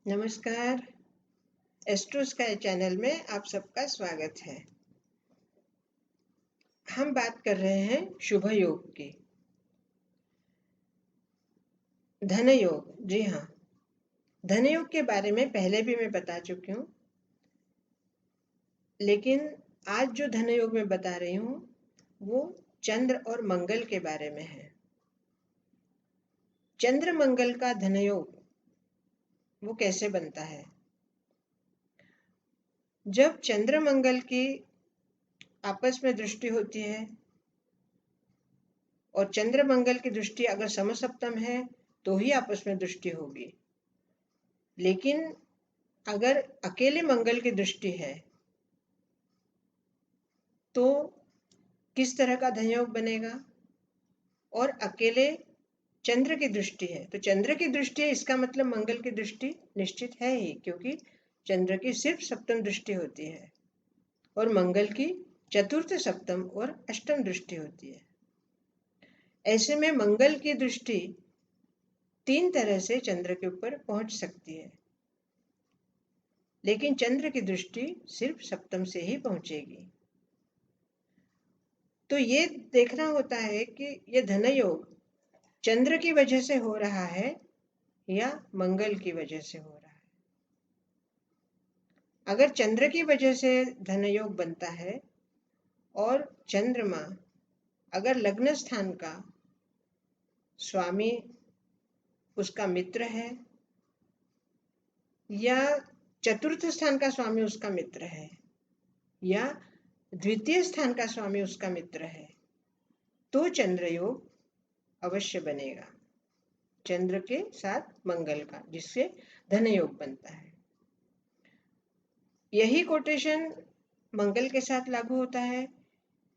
नमस्कार। Astro sky channel में आप सबका स्वागत है। हम बात कर रहे हैं शुभ योग की। धन योग, जी हाँ, धन योग के बारे में पहले भी मैं बता चुकी हूँ, लेकिन आज जो धन योग में बता रही हूँ वो चंद्र और मंगल के बारे में है। चंद्र मंगल का धन योग वो कैसे बनता है? जब चंद्र मंगल की आपस में दृष्टि होती है और चंद्र मंगल की दृष्टि अगर समसप्तम है तो ही आपस में दृष्टि होगी, लेकिन अगर अकेले मंगल की दृष्टि है तो किस तरह का धनयोग बनेगा? और अकेले चंद्र की दृष्टि है तो चंद्र की दृष्टि है, इसका मतलब मंगल की दृष्टि निश्चित है ही, क्योंकि चंद्र की सिर्फ सप्तम दृष्टि होती है और मंगल की चतुर्थ, सप्तम और अष्टम दृष्टि होती है। ऐसे में मंगल की दृष्टि 3 तरह से चंद्र के ऊपर पहुंच सकती है, लेकिन चंद्र की दृष्टि सिर्फ सप्तम से ही पहुंचेगी। तो ये देखना होता है कि ये धन योग चंद्र की वजह से हो रहा है या मंगल की वजह से हो रहा है। अगर चंद्र की वजह से धन योग बनता है और चंद्रमा अगर लग्न स्थान का स्वामी उसका मित्र है या चतुर्थ स्थान का स्वामी उसका मित्र है या द्वितीय स्थान का स्वामी उसका मित्र है, तो चंद्र योग अवश्य बनेगा, चंद्र के साथ मंगल का, जिससे धन योग बनता है। यही कोटेशन मंगल के साथ लागू होता है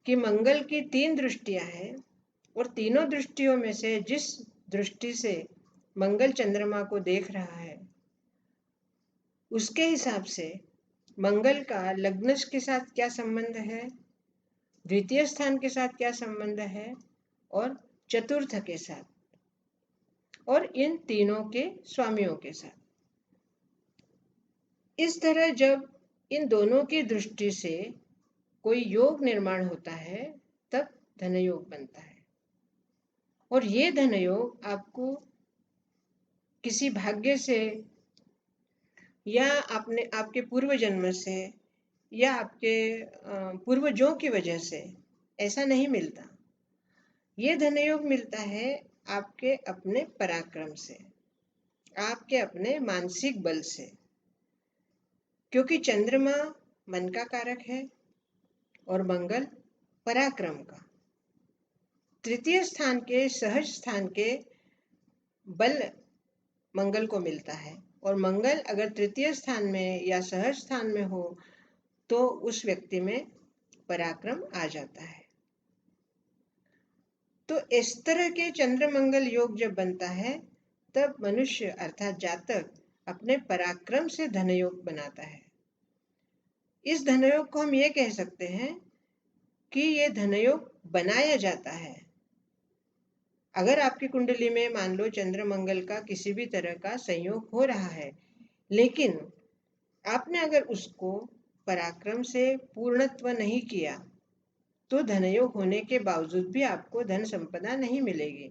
कि मंगल की 3 दृष्टियां हैं और तीनों दृष्टियों में से जिस दृष्टि से मंगल चंद्रमा को देख रहा है उसके हिसाब से मंगल का लग्न के साथ क्या संबंध है, द्वितीय स्थान के साथ क्या संबंध है और चतुर्थ के साथ, और इन तीनों के स्वामियों के साथ। इस तरह जब इन दोनों की दृष्टि से कोई योग निर्माण होता है तब धन योग बनता है। और ये धन योग आपको किसी भाग्य से या आपके पूर्व जन्म से या आपके पूर्वजों की वजह से ऐसा नहीं मिलता। ये धन योग मिलता है आपके अपने पराक्रम से, आपके अपने मानसिक बल से, क्योंकि चंद्रमा मन का कारक है और मंगल पराक्रम का। तृतीय स्थान के सहज स्थान के बल मंगल को मिलता है और मंगल अगर तृतीय स्थान में या सहज स्थान में हो तो उस व्यक्ति में पराक्रम आ जाता है। तो इस तरह के चंद्र मंगल योग जब बनता है तब मनुष्य अर्थात जातक अपने पराक्रम से धन योग बनाता है। इस धन योग को हम ये कह सकते हैं कि ये धन योग बनाया जाता है। अगर आपकी कुंडली में मान लो चंद्र मंगल का किसी भी तरह का संयोग हो रहा है, लेकिन आपने अगर उसको पराक्रम से पूर्णत्व नहीं किया तो धनयोग होने के बावजूद भी आपको धन संपदा नहीं मिलेगी।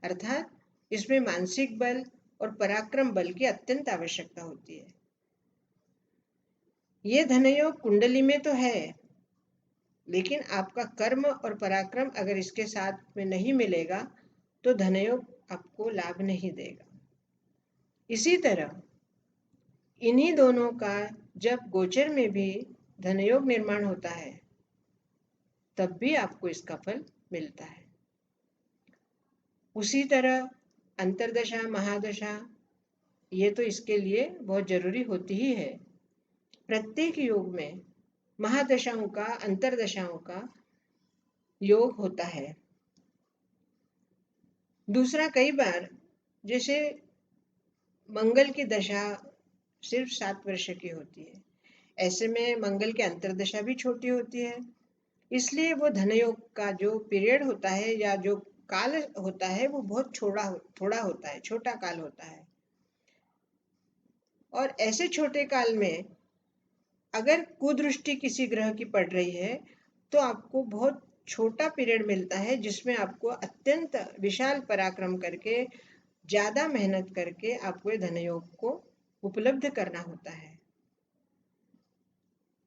अर्थात इसमें मानसिक बल और पराक्रम बल की अत्यंत आवश्यकता होती है। ये धनयोग कुंडली में तो है, लेकिन आपका कर्म और पराक्रम अगर इसके साथ में नहीं मिलेगा तो धनयोग आपको लाभ नहीं देगा। इसी तरह इन्हीं दोनों का जब गोचर में भी धनयोग निर्माण होता है तब भी आपको इसका फल मिलता है। उसी तरह अंतर्दशा, महादशा, ये तो इसके लिए बहुत जरूरी होती ही है। प्रत्येक योग में महादशाओं का, अंतर्दशाओं का योग होता है। दूसरा, कई बार जैसे मंगल की दशा सिर्फ 7 वर्ष की होती है, ऐसे में मंगल की अंतर्दशा भी छोटी होती है, इसलिए वो धनयोग का जो पीरियड होता है या जो काल होता है वो बहुत थोड़ा होता है, छोटा काल होता है। और ऐसे छोटे काल में अगर कुदृष्टि किसी ग्रह की पड़ रही है तो आपको बहुत छोटा पीरियड मिलता है जिसमें आपको अत्यंत विशाल पराक्रम करके, ज्यादा मेहनत करके आपको ये धनयोग को उपलब्ध करना होता है।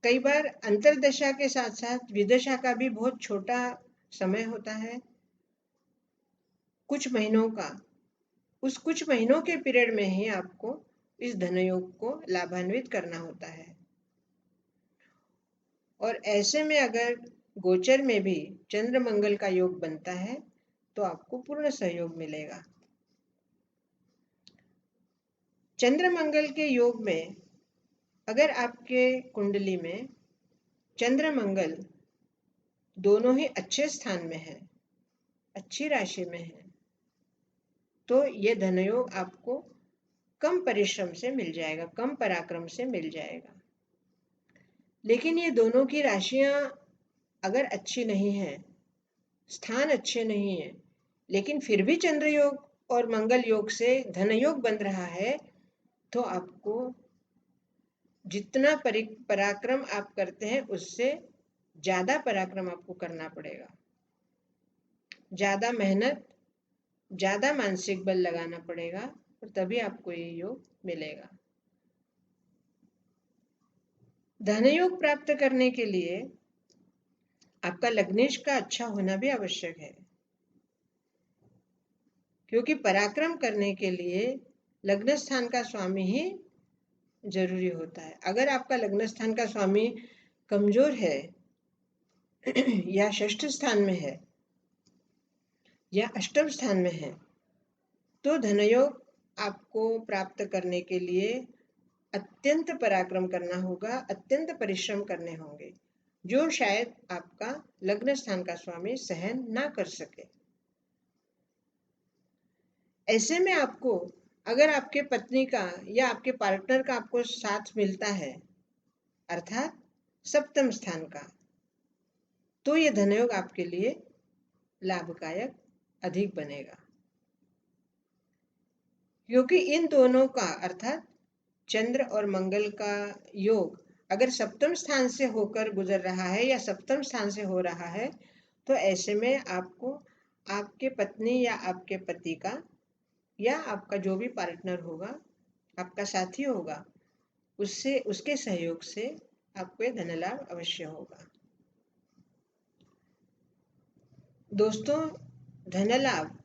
कई बार अंतरदशा के साथ साथ विदशा का भी बहुत छोटा समय होता है, कुछ महीनों का। उस कुछ महीनों के पीरियड में ही आपको इस धनयोग को लाभान्वित करना होता है। और ऐसे में अगर गोचर में भी चंद्र मंगल का योग बनता है तो आपको पूर्ण सहयोग मिलेगा। चंद्र मंगल के योग में अगर आपके कुंडली में चंद्र मंगल दोनों ही अच्छे स्थान में है, अच्छी राशि में है, तो ये धनयोग आपको कम परिश्रम से मिल जाएगा, कम पराक्रम से मिल जाएगा। लेकिन ये दोनों की राशियां अगर अच्छी नहीं है, स्थान अच्छे नहीं है, लेकिन फिर भी चंद्र योग और मंगल योग से धनयोग बन रहा है, तो आपको जितना पराक्रम आप करते हैं उससे ज्यादा पराक्रम आपको करना पड़ेगा, ज्यादा मेहनत, ज्यादा मानसिक बल लगाना पड़ेगा, और तभी आपको ये योग मिलेगा। धनयोग प्राप्त करने के लिए आपका लग्नेश का अच्छा होना भी आवश्यक है, क्योंकि पराक्रम करने के लिए लग्न स्थान का स्वामी ही जरूरी होता है। अगर आपका लग्न स्थान का स्वामी कमजोर है या षष्ठ स्थान में है या अष्टम स्थान में है, तो धनयोग आपको प्राप्त करने के लिए अत्यंत पराक्रम करना होगा, अत्यंत परिश्रम करने होंगे, जो शायद आपका लग्न स्थान का स्वामी सहन ना कर सके। ऐसे में आपको, अगर आपके पत्नी का या आपके पार्टनर का आपको साथ मिलता है, अर्थात सप्तम स्थान का, तो ये धनयोग आपके लिए लाभदायक अधिक बनेगा, क्योंकि इन दोनों का अर्थात चंद्र और मंगल का योग अगर सप्तम स्थान से होकर गुजर रहा है या सप्तम स्थान से हो रहा है, तो ऐसे में आपको आपके पत्नी या आपके पति का या आपका जो भी पार्टनर होगा, आपका साथी होगा, उससे, उसके सहयोग से आपको ये धन लाभ अवश्य होगा। दोस्तों, धन लाभ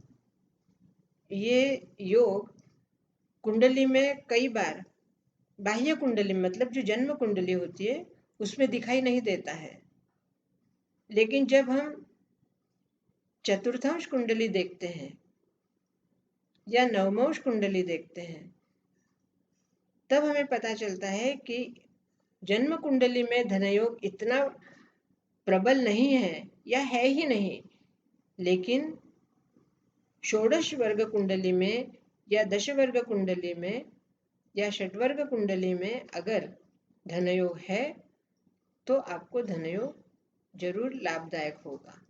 ये योग कुंडली में कई बार बाह्य कुंडली मतलब जो जन्म कुंडली होती है उसमें दिखाई नहीं देता है, लेकिन जब हम चतुर्थांश कुंडली देखते हैं या नवमांश कुंडली देखते हैं, तब हमें पता चलता है कि जन्म कुंडली में धनयोग इतना प्रबल नहीं है या है ही नहीं, लेकिन षोडश वर्ग कुंडली में या दश वर्ग कुंडली में या षटवर्ग कुंडली में अगर धनयोग है तो आपको धनयोग जरूर लाभदायक होगा।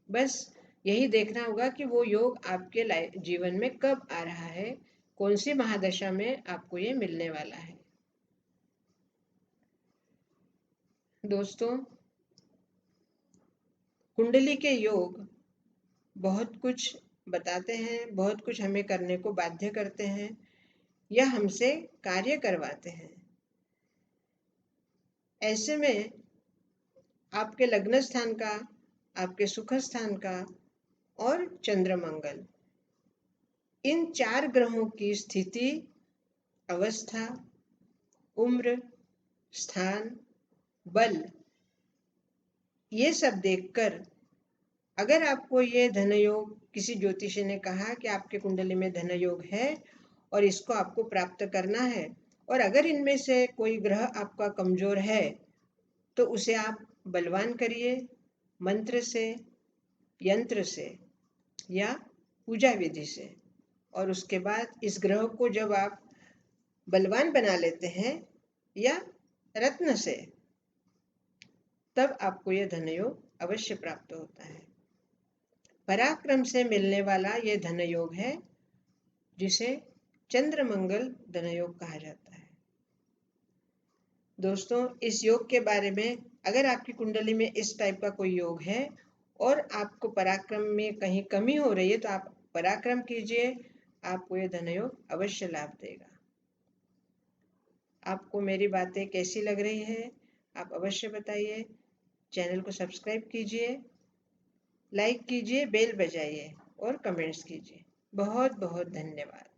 बस यही देखना होगा कि वो योग आपके जीवन में कब आ रहा है, कौन सी महादशा में आपको ये मिलने वाला है। दोस्तों, कुंडली के योग बहुत कुछ बताते हैं, बहुत कुछ हमें करने को बाध्य करते हैं या हमसे कार्य करवाते हैं। ऐसे में आपके लग्न स्थान का, आपके सुख स्थान का और चंद्र मंगल, इन 4 ग्रहों की स्थिति, अवस्था, उम्र, स्थान, बल, ये सब देखकर अगर आपको ये धनयोग, किसी ज्योतिषी ने कहा कि आपके कुंडली में धनयोग है और इसको आपको प्राप्त करना है, और अगर इनमें से कोई ग्रह आपका कमजोर है तो उसे आप बलवान करिए, मंत्र से, यंत्र से या पूजा विधि से, और उसके बाद इस ग्रह को जब आप बलवान बना लेते हैं या रत्न से, तब आपको यह धनयोग अवश्य प्राप्त होता है। पराक्रम से मिलने वाला यह धनयोग है जिसे चंद्र मंगल धनयोग कहा जाता है। दोस्तों, इस योग के बारे में अगर आपकी कुंडली में इस टाइप का कोई योग है और आपको पराक्रम में कहीं कमी हो रही है तो आप पराक्रम कीजिए, आपको ये धन योग अवश्य लाभ देगा। आपको मेरी बातें कैसी लग रही है आप अवश्य बताइए। चैनल को सब्सक्राइब कीजिए, लाइक कीजिए, बेल बजाइए और कमेंट्स कीजिए। बहुत बहुत धन्यवाद।